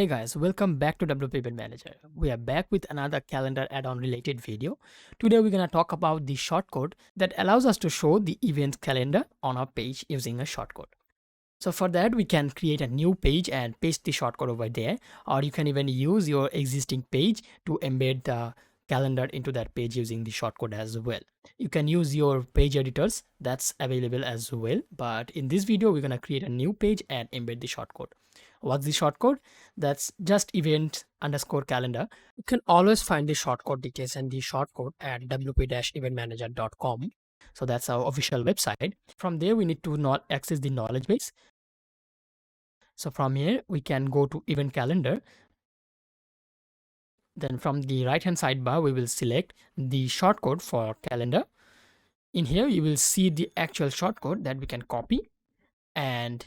Hey guys, welcome back to WP Event Manager. We are back with another calendar add-on related video. Today we're going to talk about the shortcode that allows us to show the event calendar on our page using a shortcode. So for that we can create a new page and paste the shortcode over there, or you can even use your existing page to embed the calendar into that page using the shortcode as well. You can use your page editors, that's available as well, but in this video we're going to create a new page and embed the shortcode. What's the shortcode? That's just event underscore calendar. You can always find the shortcode details and the shortcode at wp-eventmanager.com. So that's our official website. From there, we need to not access the knowledge base. So from here, we can go to event calendar. Then from the right hand sidebar, we will select the shortcode for calendar. In here, you will see the actual shortcode that we can copy. And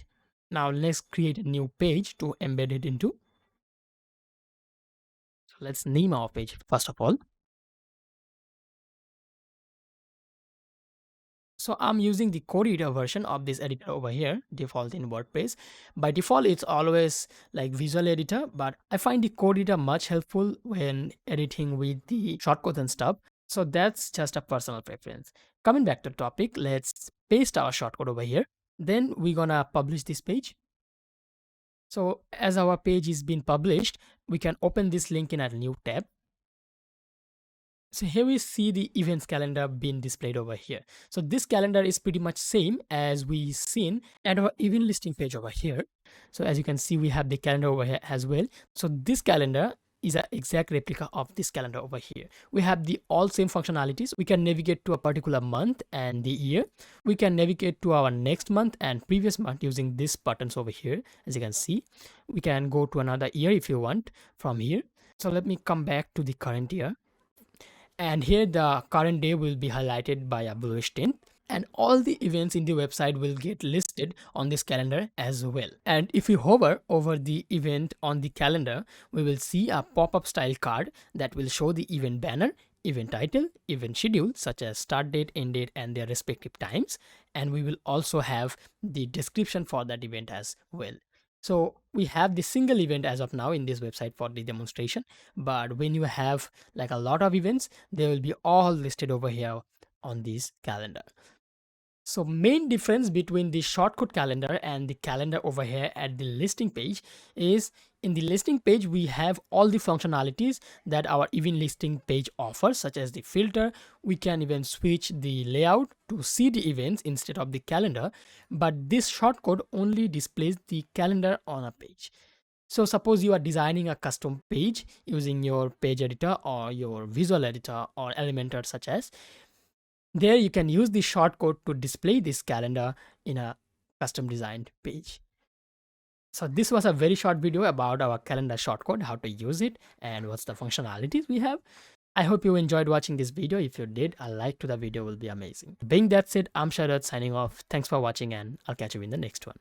now let's create a new page to embed it into. So let's name our page first of all. So I'm using the code editor version of this editor over here, default in WordPress. By default, it's always like visual editor, but I find the code editor much helpful when editing with the shortcodes and stuff. So that's just a personal preference. Coming back to the topic, let's paste our shortcode over here. Then we're gonna publish this page. So as our page is being published, we can open this link in a new tab. So here we see the events calendar being displayed over here. So this calendar is pretty much same as we seen at our event listing page over here. So as you can see, we have the calendar over here as well. So this calendar is an exact replica of this calendar over here. We have the all same functionalities. We can navigate to a particular month and the year. We can navigate to our next month and previous month using these buttons over here. As you can see, we can go to another year if you want from here. So let me come back to the current year. And here the current day will be highlighted by a bluish tint, and all the events in the website will get listed on this calendar as well. And if we hover over the event on the calendar, we will see a pop-up style card that will show the event banner, event title, event schedule such as start date, end date and their respective times, and we will also have the description for that event as well. So we have the single event as of now in this website for the demonstration, but when you have like a lot of events, they will be all listed over here on this calendar. So main difference between the shortcode calendar and the calendar over here at the listing page is in the listing page, we have all the functionalities that our event listing page offers, such as the filter. We can even switch the layout to see the events instead of the calendar, but this shortcode only displays the calendar on a page. So suppose you are designing a custom page using your page editor or your visual editor or Elementor such as, there you can use the shortcode to display this calendar in a custom designed page. So this was a very short video about our calendar shortcode, how to use it and what's the functionalities we have. I hope you enjoyed watching this video. If you did, a like to the video will be amazing. Being that said, I'm Sharad signing off. Thanks for watching and I'll catch you in the next one.